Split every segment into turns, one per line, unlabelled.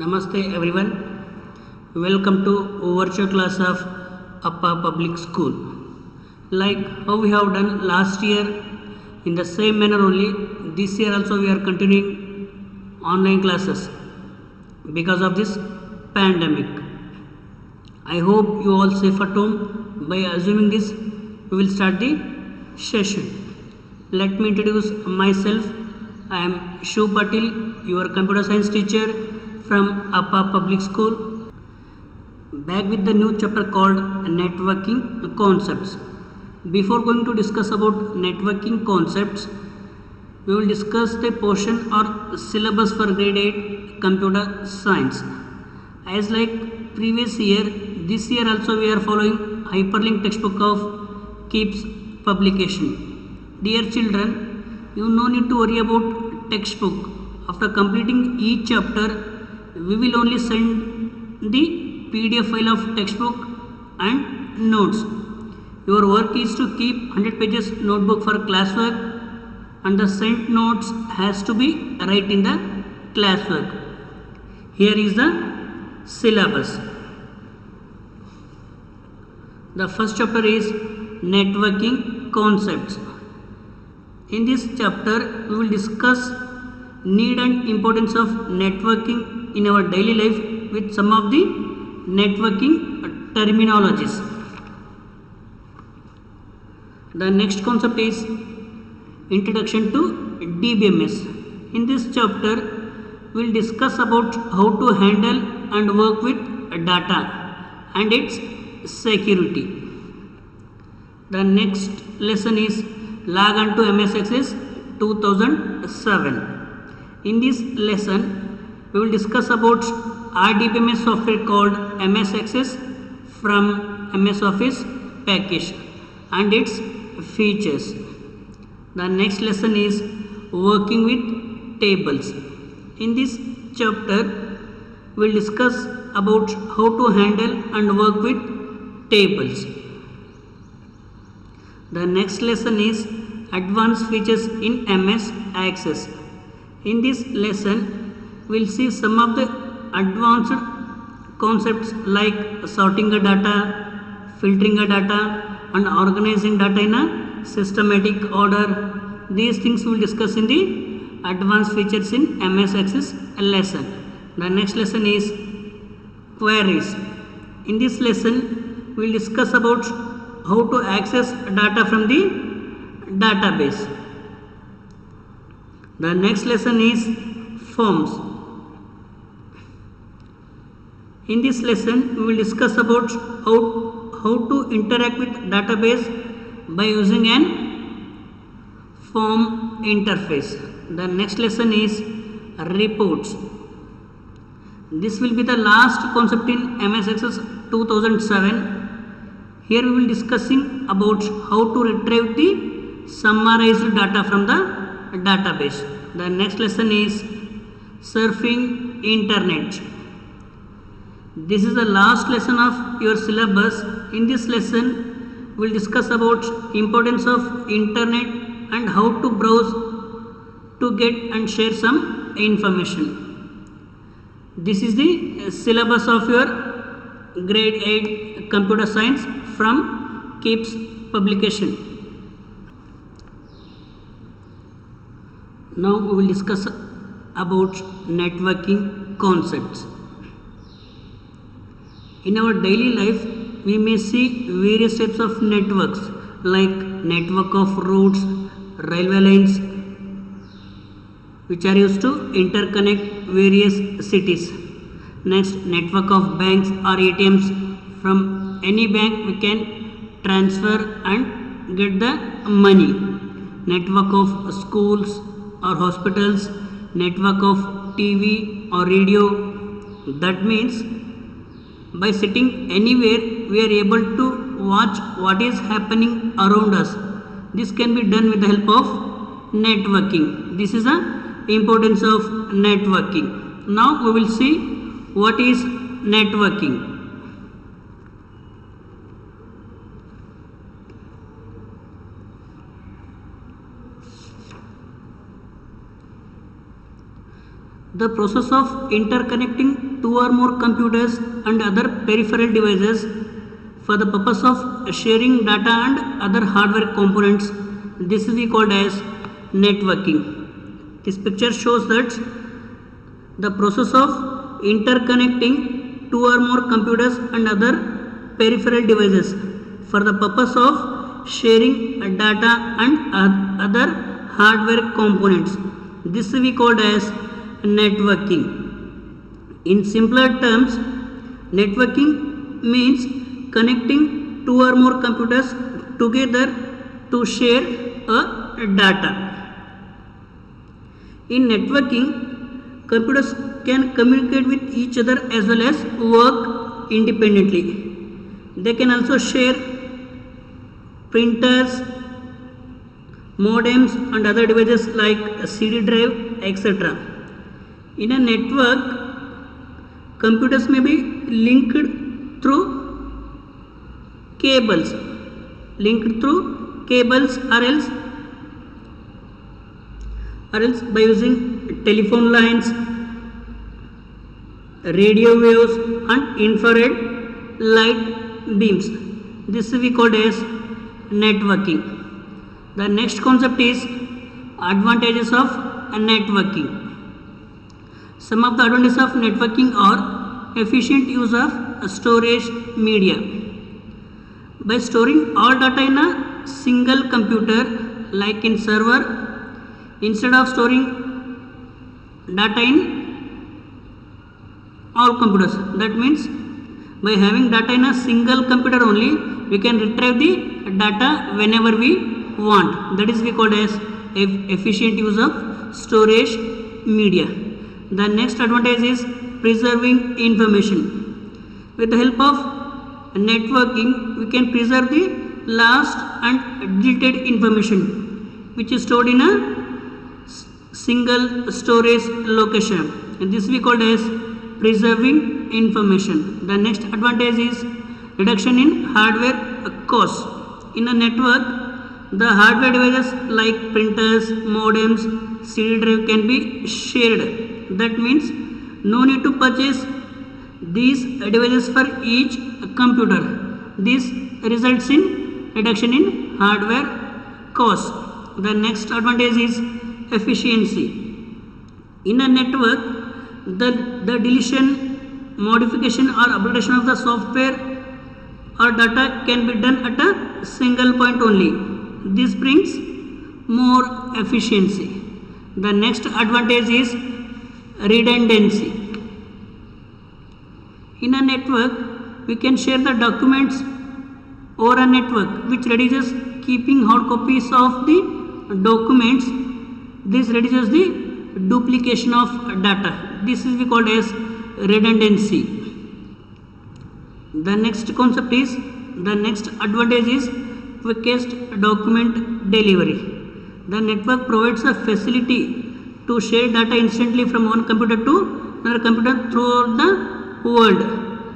Namaste everyone. Welcome to virtual class of Appa Public School. Like how we have done last year, in the same manner only, this year also we are continuing online classes because of this pandemic. I hope you all safe at home. By assuming this, we will start the session. Let me introduce myself. I am Shiv Patil, your computer science teacher from Appa Public School. Back with the new chapter called Networking Concepts. Before going to discuss about networking concepts, we will discuss the portion or syllabus for grade 8 computer science. As like previous year, this year also we are following hyperlink textbook of Keeps publication. Dear children, you no need to worry about textbook. After completing each chapter, we will only send the PDF file of textbook and notes. Your work is to keep 100 pages notebook for classwork, and the sent notes has to be right in the classwork. Here is the syllabus. The first chapter is networking concepts. In this chapter, we will discuss need and importance of networking in our daily life with some of the networking terminologies. The next concept is introduction to DBMS. In this chapter, we will discuss about how to handle and work with data and its security. The next lesson is log on to MS Access 2007. In this lesson, we will discuss about RDBMS software called MS Access from MS Office package and its features. The next lesson is working with tables. In this chapter, we will discuss about how to handle and work with tables. The next lesson is advanced features in MS Access. In this lesson, we will see some of the advanced concepts like sorting the data, filtering the data, and organizing data in a systematic order. These things we will discuss in the advanced features in MS Access lesson. The next lesson is queries. In this lesson, we will discuss about how to access data from the database. The next lesson is forms. In this lesson, we will discuss about how to interact with database by using an form interface. The next lesson is reports. This will be the last concept in MS Access 2007. Here we will discussing about how to retrieve the summarized data from the database. The next lesson is surfing internet. This is the last lesson of your syllabus. In this lesson, we will discuss about importance of internet and how to browse to get and share some information. This is the syllabus of your grade 8 computer science from Keeps publication. Now we will discuss about networking concepts. In our daily life, we may see various types of networks like network of roads, railway lines, which are used to interconnect various cities. Next, network of banks or ATMs. From any bank we can transfer and get the money. Network of schools or hospitals, network of TV or radio. That means by sitting anywhere we are able to watch what is happening around us. This can be done with the help of networking. This is the importance of networking. Now we will see what is networking. The process of interconnecting two or more computers and other peripheral devices for the purpose of sharing data and other hardware components. This is called as networking. This picture shows that the process of interconnecting two or more computers and other peripheral devices for the purpose of sharing data and other hardware components. This we called as networking. In simpler terms, networking means connecting two or more computers together to share a data. In networking, computers can communicate with each other as well as work independently. They can also share printers, modems and other devices like a CD drive, etc. In a network, computers may be linked through cables or else by using telephone lines, radio waves and infrared light beams. This we called as networking. The next concept is advantages of networking. Some of the advantages of networking are efficient use of storage media. By storing all data in a single computer like in server, instead of storing data in all computers, that means by having data in a single computer only, we can retrieve the data whenever we want. That is we called as efficient use of storage media. The next advantage is preserving information. With the help of networking, we can preserve the lost and deleted information which is stored in a single storage location, and this we called as preserving information. The next advantage is reduction in hardware costs. In a network, the hardware devices like printers, modems, CD drive can be shared. That means no need to purchase these devices for each computer. This results in reduction in hardware costs. The next advantage is efficiency. In a network, the deletion, modification or updation of the software or data can be done at a single point only. This brings more efficiency. The next advantage is redundancy. In a network, we can share the documents over a network, which reduces keeping hard copies of the documents. This reduces the duplication of data. This is called as redundancy. The next advantage is quickest document delivery. The network provides a facility to share data instantly from one computer to another computer throughout the world.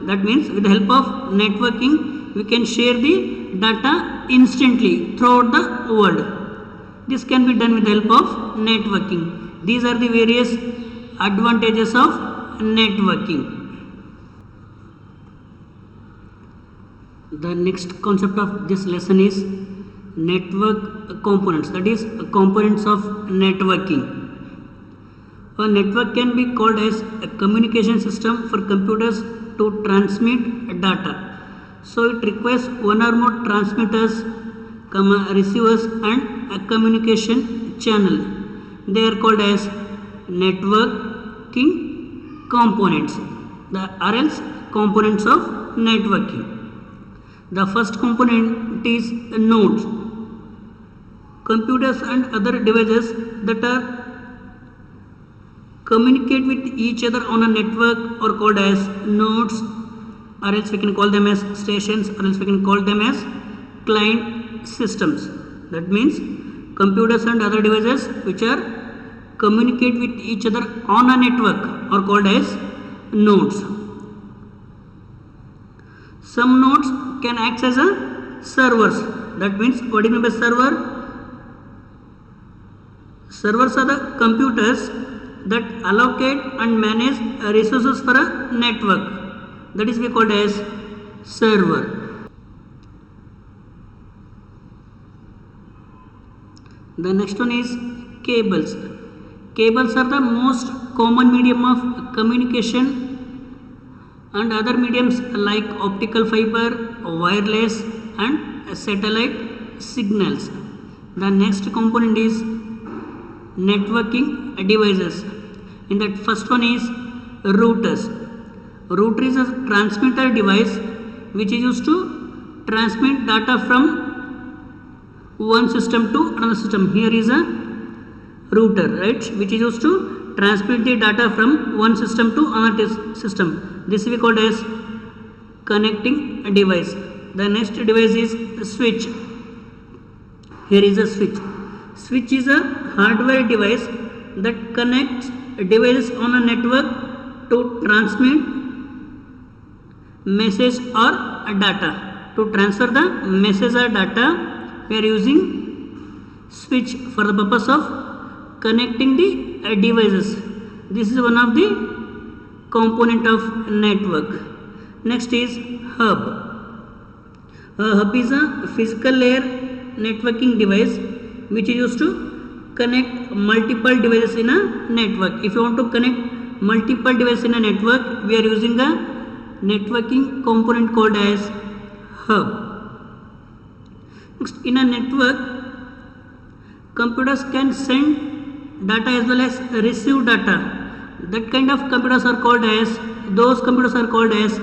That means with the help of networking, we can share the data instantly throughout the world. This can be done with the help of networking. These are the various advantages of networking. The next concept of this lesson is network components, that is components of networking. A network can be called as a communication system for computers to transmit data. So it requires one or more transmitters, receivers and a communication channel. They are called as networking components. The else components of networking. The first component is nodes. Computers and other devices that are communicate with each other on a network are called as nodes, or else we can call them as stations, or else we can call them as client systems. That means computers and other devices which are communicate with each other on a network are called as nodes. Some nodes can act as a servers. That means what do you mean by server? Servers are the computers that allocate and manage resources for a network. That is we called as server. The next one is cables. Cables are the most common medium of communication, and other mediums like optical fiber, wireless and satellite signals. The next component is networking devices. In that first one is routers. Router is a transmitter device which is used to transmit data from one system to another system. Here is a router, right, which is used to transmit the data from one system to another system. This we called as connecting device. The next device is switch. Here is a switch. Switch is a hardware device that connects devices on a network to transmit message or data. To transfer the message or data, we are using switch for the purpose of connecting the devices. This is one of the component of network. Next is hub. A hub is a physical layer networking device which is used to connect multiple devices in a network. If you want to connect multiple devices in a network, we are using a networking component called as hub. Next, in a network, computers can send data as well as receive data. That kind of computers are called as, those computers are called as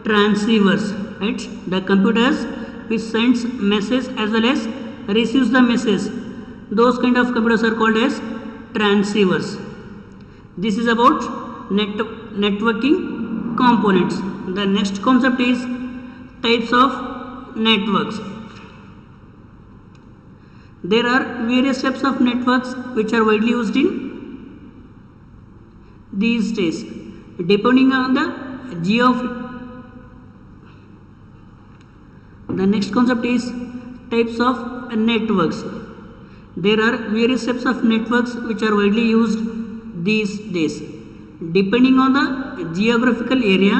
transceivers, right? The computers which sends message as well as receives the message, those kind of computers are called as transceivers. This is about networking components. The next concept is types of networks. There are various types of networks which are widely used in these days, depending on the The next concept is types of networks. There are various types of networks which are widely used these days. Depending on the geographical area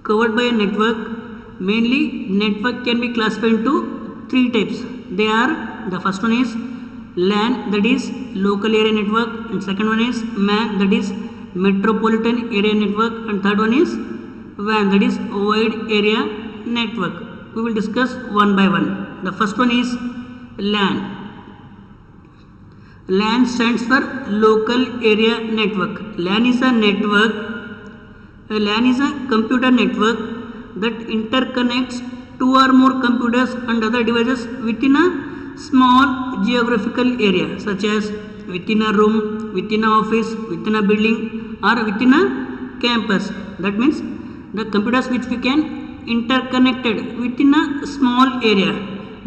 covered by a network, mainly network can be classified into three types. They are, the first one is LAN, that is local area network, and second one is MAN, that is metropolitan area network, and third one is WAN, that is wide area network. We will discuss one by one. The first one is LAN. LAN stands for local area network. LAN is a network. LAN is a computer network that interconnects two or more computers and other devices within a small geographical area, such as within a room, within an office, within a building, or within a campus. That means the computers which we can interconnected within a small area,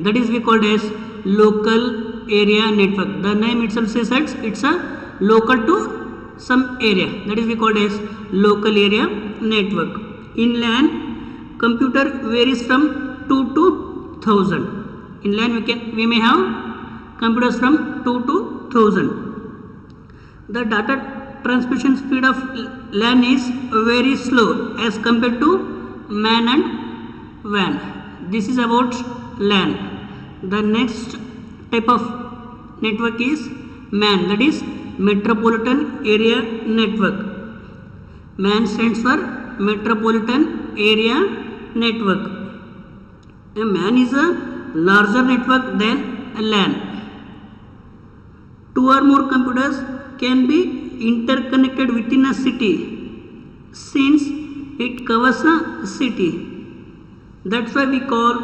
that is we called as local area network. The name itself says that it's a local to some area, that is we called as local area network. In LAN, computer varies from 2 to 1000. In LAN we may have computers from 2 to 1000. The data transmission speed of LAN is very slow as compared to MAN and WAN. This is about LAN. The next type of network is MAN, that is metropolitan area network. MAN stands for metropolitan area network. A MAN is a larger network than a LAN. Two or more computers can be interconnected within a city since it covers a city. That's why we call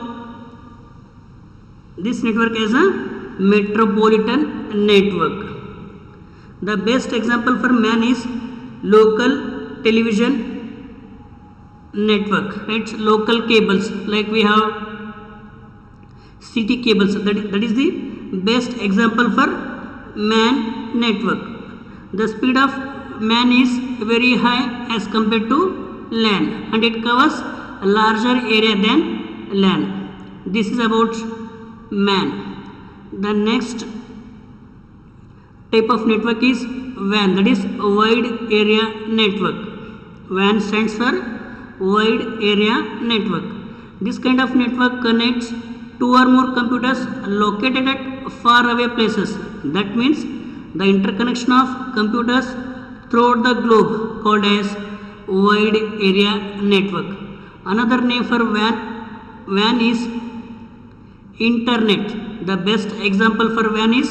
this network as a metropolitan network. The best example for MAN is local television network. It's local cables, like we have city cables. That is the best example for MAN network. The speed of MAN is very high as compared to LAN, and it covers a larger area than LAN. This is about MAN. The next type of network is WAN, that is Wide Area Network. WAN stands for Wide Area Network. This kind of network connects two or more computers located at far away places. That means the interconnection of computers throughout the globe called as Wide Area Network. Another name for WAN is Internet. The best example for WAN is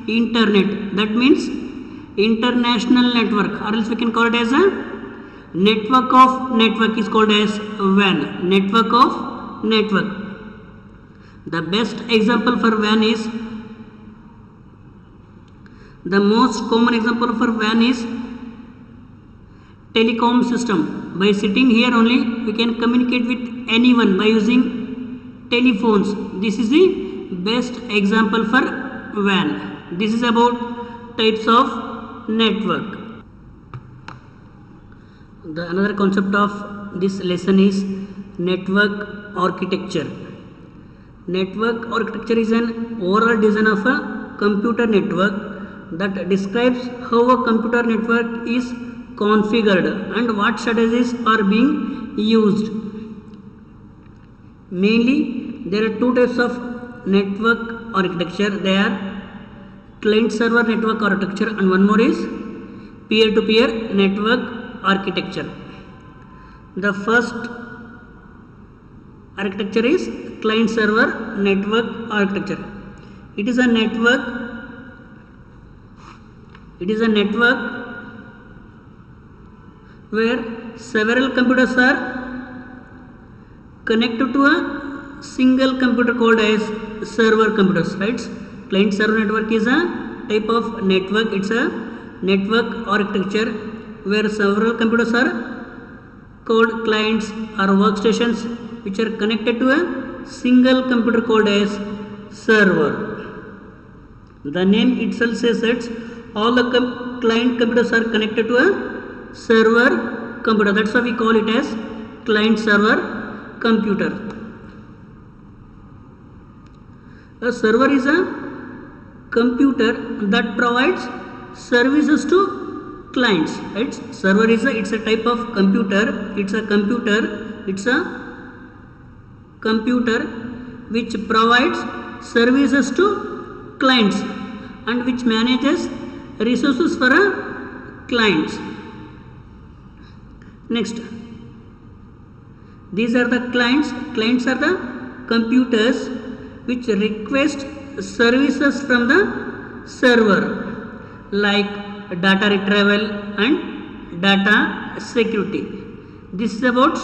Internet. That means international network, or else we can call it as a network of network is called as WAN. Network of network. The best example for WAN is, the most common example for WAN is telecom system. By sitting here only we can communicate with anyone by using telephones. This is the best example for WAN. This is about types of network. The another concept of this lesson is network architecture. Network architecture is an overall design of a computer network that describes how a computer network is configured and what strategies are being used. Mainly there are two types of network architecture. They are client server network architecture and one more is peer-to-peer network architecture. The first architecture is client server network architecture. It is a network where several computers are connected to a single computer called as server computers, right? Client server network is a type of network. It's a network architecture where several computers are called clients or workstations which are connected to a single computer called as server. The name itself says that all the client computers are connected to a server computer. That's why we call it as client server computer. A server is a computer that provides services to clients, right? Server is it's a type of computer. It's a computer which provides services to clients and which manages resources for a clients. Next, these are the clients. Clients are the computers which request services from the server like data retrieval and data security. This is about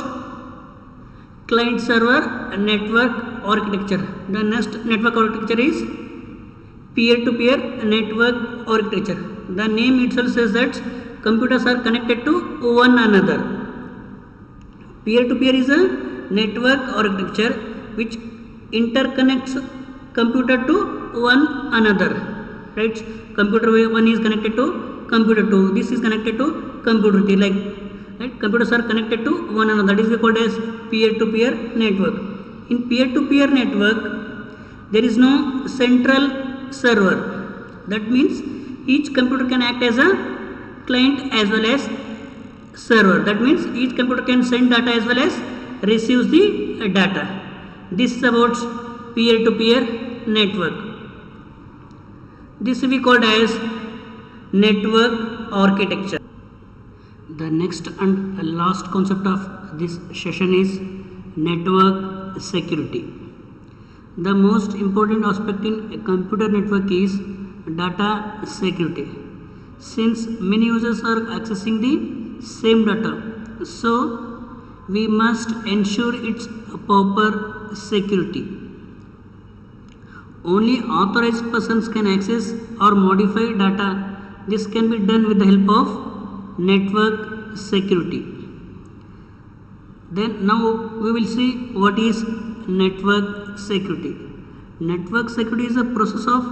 client server network architecture. The next network architecture is peer-to-peer network architecture. The name itself says that computers are connected to one another. Peer-to-peer is a network architecture which interconnects computer to one another, right? Computer 1 is connected to computer 2. This is connected to computer 3. Like, right? Computers are connected to one another. That is called as peer-to-peer network. In peer-to-peer network, there is no central server. That means each computer can act as a client as well as server. That means each computer can send data as well as receives the data. This is about peer-to-peer network. This we called as network architecture. The next and last concept of this session is network security. The most important aspect in a computer network is data security. Since many users are accessing the same data, so we must ensure its proper security. Only authorized persons can access or modify data. This can be done with the help of network security. Then now we will see what is network security. Network security is a process of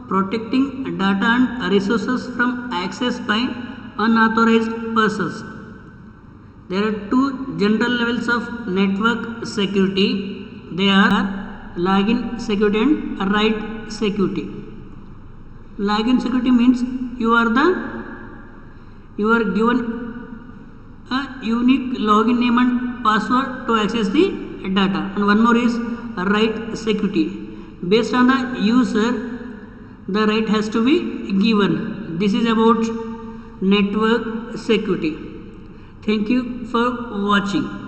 protecting data and resources from access by unauthorized persons. There are two general levels of network security. They are login security and write security. Login security means you are the you are given a unique login name and password to access the data. And one more is right security. Based on the user, the right has to be given. This is about network security. Thank you for watching.